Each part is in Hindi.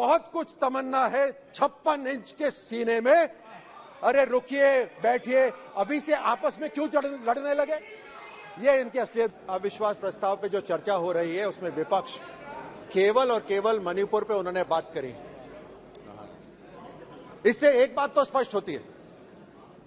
बहुत कुछ तमन्ना है 56 इंच के सीने में। अरे रुकिए, बैठिए, अभी से आपस में क्यों लड़ने लगे? ये इनके असलियत। अविश्वास प्रस्ताव पे जो चर्चा हो रही है उसमें विपक्ष केवल और केवल मणिपुर पे उन्होंने बात करी। इससे एक बात तो स्पष्ट होती है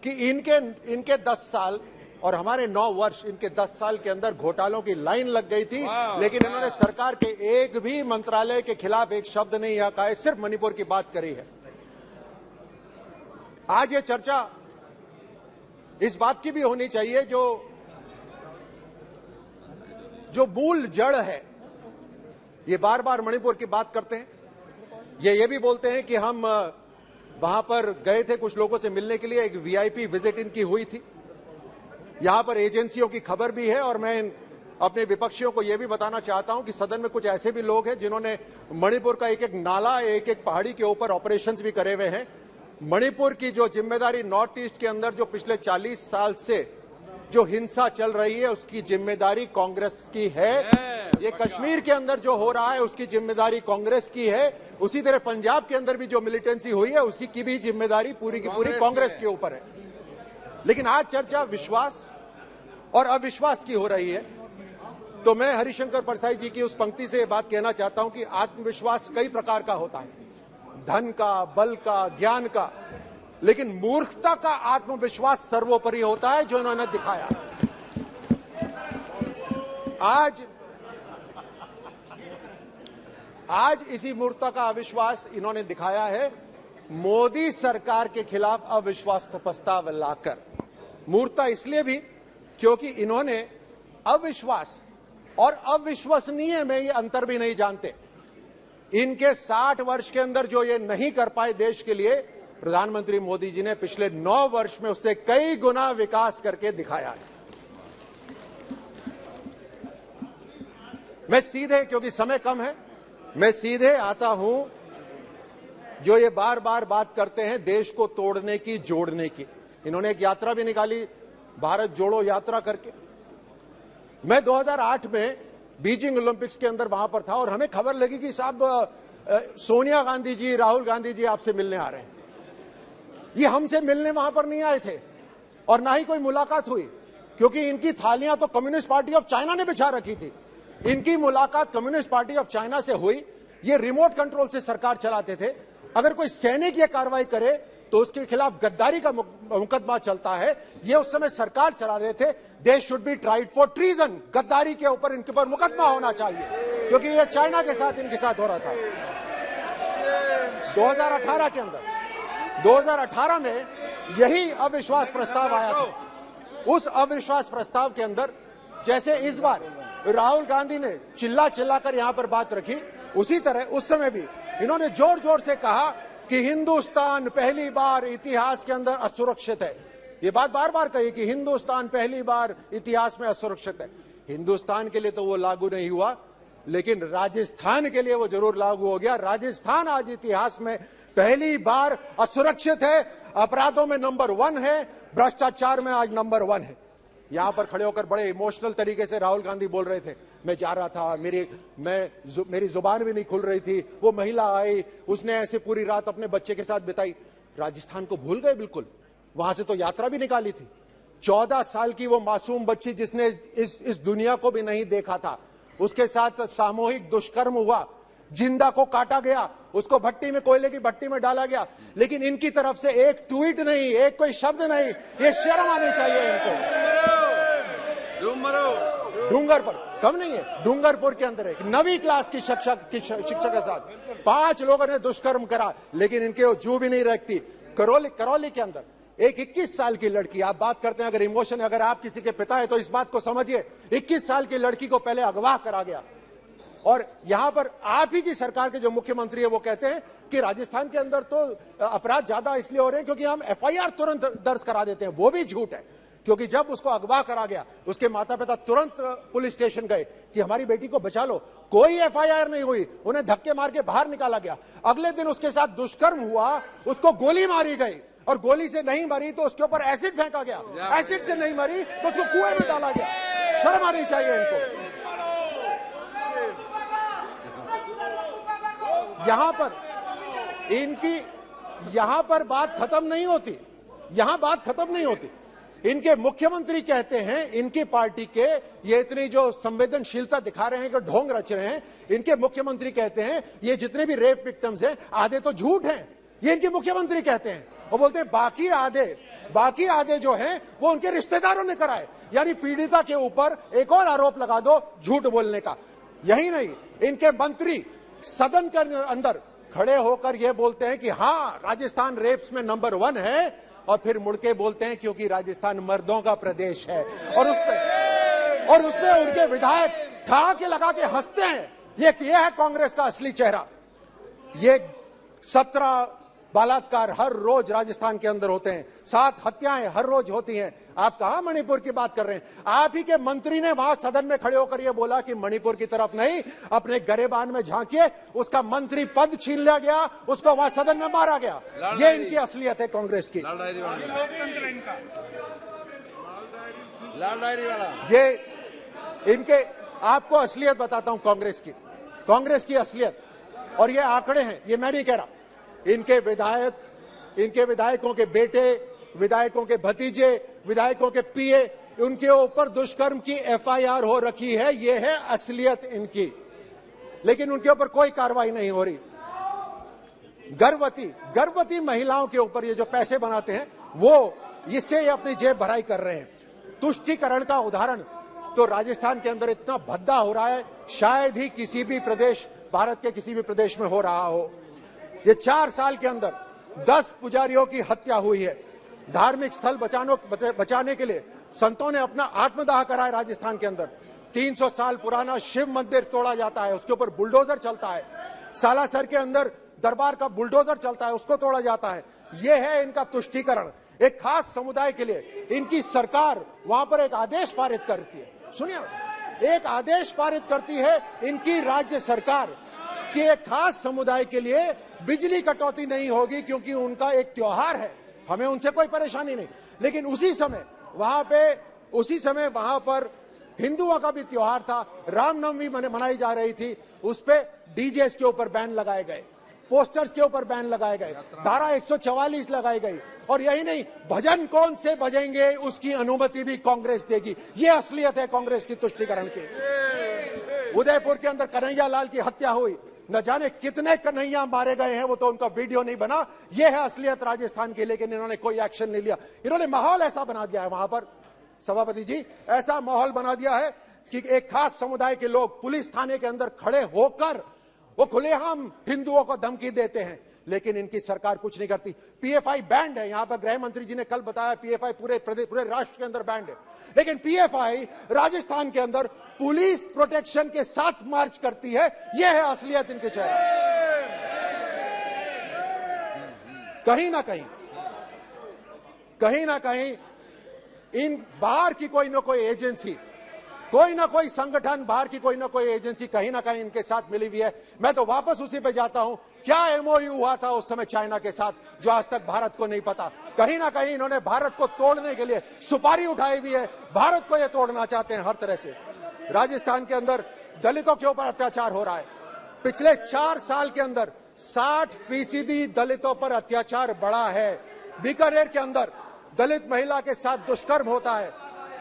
कि इनके 10 साल और हमारे 9 वर्ष, इनके 10 साल के अंदर घोटालों की लाइन लग गई थी, लेकिन इन्होंने सरकार के एक भी मंत्रालय के खिलाफ एक शब्द नहीं यहाँ कहा है, सिर्फ मणिपुर की बात करी है। आज ये चर्चा इस बात की भी होनी चाहिए जो मूल जड़ है। ये बार बार मणिपुर की बात करते हैं, ये भी बोलते हैं कि हम वहां पर गए थे कुछ लोगों से मिलने के लिए, एक वीआईपी विजिट इनकी हुई थी। यहां पर एजेंसियों की खबर भी है और मैं अपने विपक्षियों को यह भी बताना चाहता हूं कि सदन में कुछ ऐसे भी लोग हैं जिन्होंने मणिपुर का एक एक नाला, एक एक पहाड़ी के ऊपर ऑपरेशंस भी करे हुए हैं। मणिपुर की जो जिम्मेदारी नॉर्थ ईस्ट के अंदर जो पिछले 40 साल से जो हिंसा चल रही है उसकी जिम्मेदारी कांग्रेस की है। ये कश्मीर के अंदर जो हो रहा है उसकी जिम्मेदारी कांग्रेस की है। उसी तरह पंजाब के अंदर भी जो मिलिटेंसी हुई है उसी की भी जिम्मेदारी पूरी की पूरी कांग्रेस के ऊपर है। लेकिन आज चर्चा विश्वास और अविश्वास की हो रही है, तो मैं हरिशंकर परसाई जी की उस पंक्ति से बात कहना चाहता हूं कि आत्मविश्वास कई प्रकार का होता है, धन का, बल का, ज्ञान का, लेकिन मूर्खता का आत्मविश्वास सर्वोपरि होता है जो इन्होंने दिखाया। आज इसी मूर्खता का अविश्वास इन्होंने दिखाया है मोदी सरकार के खिलाफ अविश्वास प्रस्ताव लाकर। मूर्खता इसलिए भी क्योंकि इन्होंने अविश्वास और अविश्वसनीय में ये अंतर भी नहीं जानते। इनके 60 वर्ष के अंदर जो ये नहीं कर पाए देश के लिए, प्रधानमंत्री मोदी जी ने पिछले 9 वर्ष में उससे कई गुना विकास करके दिखाया है। मैं सीधे, क्योंकि समय कम है, मैं सीधे आता हूं जो ये बार बार बात करते हैं देश को तोड़ने की, जोड़ने की। इन्होंने एक यात्रा भी निकाली, भारत जोड़ो यात्रा करके। मैं 2008 में बीजिंग ओलंपिक्स के अंदर वहां पर था और हमें खबर लगी कि साहब सोनिया गांधी जी, राहुल गांधी जी आपसे मिलने आ रहे हैं। ये हमसे मिलने वहां पर नहीं आए थे और ना ही कोई मुलाकात हुई, क्योंकि इनकी थालियां तो कम्युनिस्ट पार्टी ऑफ चाइना ने बिछा रखी थी। इनकी मुलाकात कम्युनिस्ट पार्टी ऑफ चाइना से हुई। ये रिमोट कंट्रोल से सरकार चलाते थे। अगर कोई सैनिक ये कार्रवाई करे तो उसके खिलाफ गद्दारी का मुकदमा चलता है। ये उस समय सरकार चला रहे थे। They should be tried for treason. गद्दारी के ऊपर इनके ऊपर मुकदमा होना चाहिए, क्योंकि ये चाइना के साथ इनके साथ हो रहा था। 2018 के अंदर 2018 में यही अविश्वास प्रस्ताव आया था। उस अविश्वास प्रस्ताव के अंदर जैसे इस बार राहुल गांधी ने चिल्ला चिल्लाकर यहां पर बात रखी, उसी तरह उस समय भी इन्होंने जोर जोर से कहा कि हिंदुस्तान पहली बार इतिहास के अंदर असुरक्षित है। ये बात बार बार कही कि हिंदुस्तान पहली बार इतिहास में असुरक्षित है। हिंदुस्तान के लिए तो वो लागू नहीं हुआ, लेकिन राजस्थान के लिए वो जरूर लागू हो गया। राजस्थान आज इतिहास में पहली बार असुरक्षित है, अपराधों में नंबर 1 है, भ्रष्टाचार में आज नंबर 1 है। यहां पर खड़े होकर बड़े इमोशनल तरीके से राहुल गांधी बोल रहे थे, मैं जा रहा था, मेरी जुबान भी नहीं खुल रही थी, वो महिला आई, उसने ऐसे पूरी रात अपने बच्चे के साथ बिताई। राजस्थान को भूल गए बिल्कुल। वहां से तो यात्रा भी निकाली थी। 14 साल की वो मासूम बच्ची जिसने इस दुनिया को भी नहीं देखा था, उसके साथ सामूहिक दुष्कर्म हुआ, जिंदा को काटा गया, उसको भट्टी में, कोयले की भट्टी में डाला गया। लेकिन इनकी तरफ से एक ट्वीट नहीं, एक कोई शब्द नहीं। ये शर्म आनी चाहिए इनको। डूंगर पर कम नहीं है, डूंगरपुर के अंदर एक 9वीं क्लास की शिक्षक के साथ 5 लोगों ने दुष्कर्म करा, लेकिन इनके जू भी नहीं रखती। करौली के अंदर एक 21 साल की लड़की, आप बात करते हैं अगर इमोशन, अगर आप किसी के पिता है तो इस बात को समझिए, 21 साल की लड़की को पहले अगवा करा गया। और यहां पर आप ही की सरकार के जो मुख्यमंत्री है वो कहते हैं कि राजस्थान के अंदर तो अपराध ज्यादा इसलिए हो रहे हैं क्योंकि हम एफआईआर तुरंत दर्ज करा देते हैं। वो भी झूठ है, क्योंकि जब उसको अगवा करा गया उसके माता पिता तुरंत पुलिस स्टेशन गए कि हमारी बेटी को बचा लो। कोई एफआईआर नहीं हुई, उन्हें धक्के मार के बाहर निकाला गया। अगले दिन उसके साथ दुष्कर्म हुआ, उसको गोली मारी गई, और गोली से नहीं मरी तो उसके ऊपर एसिड फेंका गया, एसिड से नहीं मरी तो उसको कुएं में डाला गया। शर्म आनी चाहिए इनको। इनकी यहां पर बात खत्म नहीं होती, यहां बात खत्म नहीं होती। इनके मुख्यमंत्री कहते हैं, इनकी पार्टी के ये इतनी जो संवेदनशीलता दिखा रहे हैं कि ढोंग रच रहे हैं, इनके मुख्यमंत्री कहते हैं ये जितने भी रेप विक्टिम्स हैं आधे तो झूठ हैं, ये इनके मुख्यमंत्री कहते हैं। वो बोलते हैं बाकी आधे जो हैं वो उनके रिश्तेदारों ने कराए, यानी पीड़िता के ऊपर एक और आरोप लगा दो झूठ बोलने का। यही नहीं, इनके मंत्री सदन के अंदर खड़े होकर ये बोलते हैं कि हां राजस्थान रेप्स में नंबर 1 है, और फिर मुड़के बोलते हैं क्योंकि राजस्थान मर्दों का प्रदेश है, और उसमें उनके विधायक ठहाके लगा के हंसते हैं। ये है कांग्रेस का असली चेहरा। ये 17 बलात्कार हर रोज राजस्थान के अंदर होते हैं, 7 हत्याएं हर रोज होती हैं। आप कहां मणिपुर की बात कर रहे हैं? आप ही के मंत्री ने वहां सदन में खड़े होकर यह बोला कि मणिपुर की तरफ नहीं, अपने गरेबान में झांकिए। उसका मंत्री पद छीन लिया गया, उसको वहां सदन में मारा गया। ये इनकी असलियत है कांग्रेस की। ये इनके, आपको असलियत बताता हूं कांग्रेस की असलियत, और ये आंकड़े हैं, ये मैं नहीं कह रहा। इनके विधायकों के बेटे, विधायकों के भतीजे, विधायकों के पीए, उनके ऊपर दुष्कर्म की एफआईआर हो रखी है। ये है असलियत इनकी, लेकिन उनके ऊपर कोई कार्रवाई नहीं हो रही। गर्भवती महिलाओं के ऊपर ये जो पैसे बनाते हैं, वो इससे ये अपनी जेब भराई कर रहे हैं। तुष्टीकरण का उदाहरण तो राजस्थान के अंदर इतना भद्दा हो रहा है, शायद ही किसी भी प्रदेश, भारत के किसी भी प्रदेश में हो रहा हो। ये 4 साल के अंदर 10 पुजारियों की हत्या हुई है। धार्मिक स्थल बचाने के लिए संतों ने अपना आत्मदाह करा है राजस्थान के अंदर। 300 साल पुराना शिव मंदिर तोड़ा जाता है, उसके ऊपर बुलडोजर चलता है। सालासर के अंदर दरबार का बुलडोजर चलता है, उसको तोड़ा जाता है। यह है इनका तुष्टीकरण। एक खास समुदाय के लिए इनकी सरकार वहां पर एक आदेश पारित करती है। सुनिए, एक आदेश पारित करती है इनकी राज्य सरकार कि एक खास समुदाय के लिए बिजली कटौती नहीं होगी क्योंकि उनका एक त्योहार है, हमें उनसे कोई परेशानी नहीं। लेकिन उसी समय वहां पर हिंदुओं का भी त्योहार था, रामनवमी मनाई जा रही थी, उस पे डीजेस के ऊपर बैन लगाए गए, पोस्टर्स के ऊपर बैन लगाए गए, धारा 144 लगाई गई। और यही नहीं, भजन कौन से बजेंगे उसकी अनुमति भी कांग्रेस देगी। ये असलियत है कांग्रेस की तुष्टीकरण की। उदयपुर के अंदर कन्हैया लाल की हत्या हुई, न जाने कितने कन्हैया मारे गए हैं, वो तो उनका वीडियो नहीं बना। ये है असलियत राजस्थान की, लेकिन इन्होंने कोई एक्शन नहीं लिया। इन्होंने माहौल ऐसा बना दिया है वहां पर, सभापति जी, ऐसा माहौल बना दिया है कि एक खास समुदाय के लोग पुलिस थाने के अंदर खड़े होकर वो खुलेआम हिंदुओं को धमकी देते हैं, लेकिन इनकी सरकार कुछ नहीं करती। पीएफआई बैंड है, यहां पर गृह मंत्री जी ने कल बताया पीएफआई पूरे राष्ट्र के अंदर बैंड है, लेकिन पीएफआई राजस्थान के अंदर पुलिस प्रोटेक्शन के साथ मार्च करती है। यह है असलियत इनके चेहरे। कहीं ना कहीं इन बाहर की कोई ना कोई एजेंसी, कोई ना कोई संगठन, बाहर की कोई ना कोई एजेंसी कहीं ना कहीं इनके साथ मिली हुई है। मैं तो वापस उसी पे जाता हूं, क्या एमओयू हुआ था उस समय चाइना के साथ, जो आज तक भारत को नहीं पता। कहीं ना कहीं इन्होंने भारत को तोड़ने के लिए सुपारी उठाई हुई है, भारत को ये तोड़ना चाहते हैं हर तरह से। राजस्थान के अंदर दलितों के ऊपर अत्याचार हो रहा है। पिछले 4 साल के अंदर 60% दलितों पर अत्याचार बढ़ा है। बीकानेर के अंदर दलित महिला के साथ दुष्कर्म होता है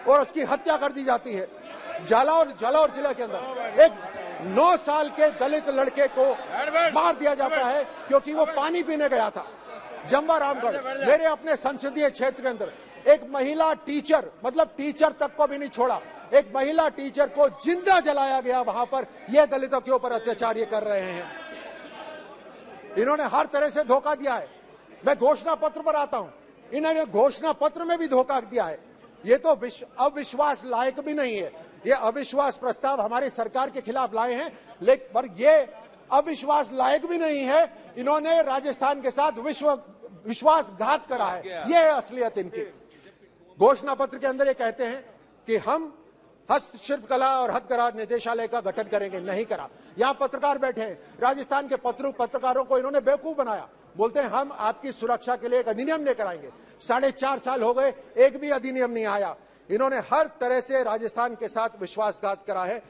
और उसकी हत्या कर दी जाती है। जालौर जिले के अंदर एक 9 साल के दलित लड़के को मार दिया जाता है क्योंकि वो पानी पीने गया था। जम्वा रामगढ़, मेरे अपने संसदीय क्षेत्र के अंदर एक महिला टीचर, मतलब टीचर तक को भी नहीं छोड़ा, एक महिला टीचर को जिंदा जलाया गया। वहां पर ये दलितों के ऊपर अत्याचार ये कर रहे हैं। इन्होंने हर तरह से धोखा दिया है। मैं घोषणा पत्र पर आता हूं, इन्होंने घोषणा पत्र में भी धोखा दिया है। ये तो अविश्वास लायक भी नहीं है। ये अविश्वास प्रस्ताव हमारी सरकार के खिलाफ लाए हैं, लेकिन पर ये अविश्वास लायक भी नहीं है। इन्होंने राजस्थान के साथ विश्वासघात करा है। ये है असलियत इनकी। घोषणा पत्र के अंदर ये कहते हैं कि हम हस्तशिल्प कला और हथकरघा निदेशालय का गठन करेंगे, नहीं करा। यहां पत्रकार बैठे हैं, राजस्थान के पत्रकारों को इन्होंने बेवकूफ बनाया। बोलते हैं हम आपकी सुरक्षा के लिए एक अधिनियम लेकर आएंगे। 4.5 साल हो गए, एक भी अधिनियम नहीं आया। इन्होंने हर तरह से राजस्थान के साथ विश्वासघात करा है।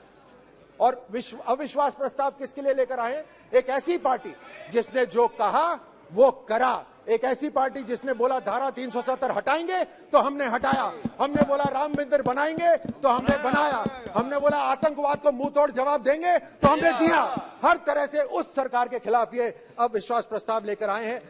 और अविश्वास प्रस्ताव किसके लिए लेकर आए? एक ऐसी पार्टी जिसने जो कहा वो करा। एक ऐसी पार्टी जिसने बोला धारा 370 हटाएंगे तो हमने हटाया, हमने बोला राम मंदिर बनाएंगे तो हमने बनाया, हमने बोला आतंकवाद को मुंह तोड़ जवाब देंगे तो हमने दिया। हर तरह से उस सरकार के खिलाफ ये अविश्वास प्रस्ताव लेकर आए हैं।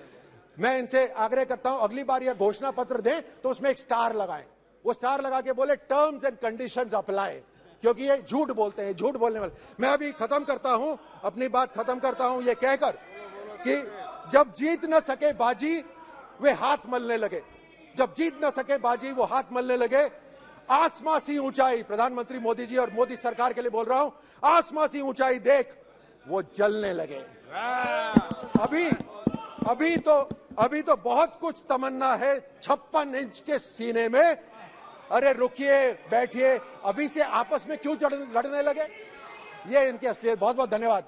मैं इनसे आग्रह करता हूं अगली बार यह घोषणा पत्र दें तो उसमें एक स्टार लगाएं, वो स्टार लगा के बोले टर्म्स एंड कंडीशंस अप्लाई, क्योंकि ये झूठ बोलते हैं, झूठ बोलने वाले। मैं अभी खत्म करता हूं, अपनी बात खत्म करता हूं ये कहकर कि जब जीत न सके बाजी वे हाथ मलने लगे, जब जीत न सके बाजी वो हाथ मलने लगे। आसमां सी ऊंचाई, प्रधानमंत्री मोदी जी और मोदी सरकार के लिए बोल रहा हूं, आसमां सी ऊंचाई देख वो जलने लगे। अभी तो बहुत कुछ तमन्ना है 56 इंच के सीने में। अरे रुकिए, बैठिए, अभी से आपस में क्यों लड़ने लगे? ये इनकी असलियत। बहुत बहुत धन्यवाद।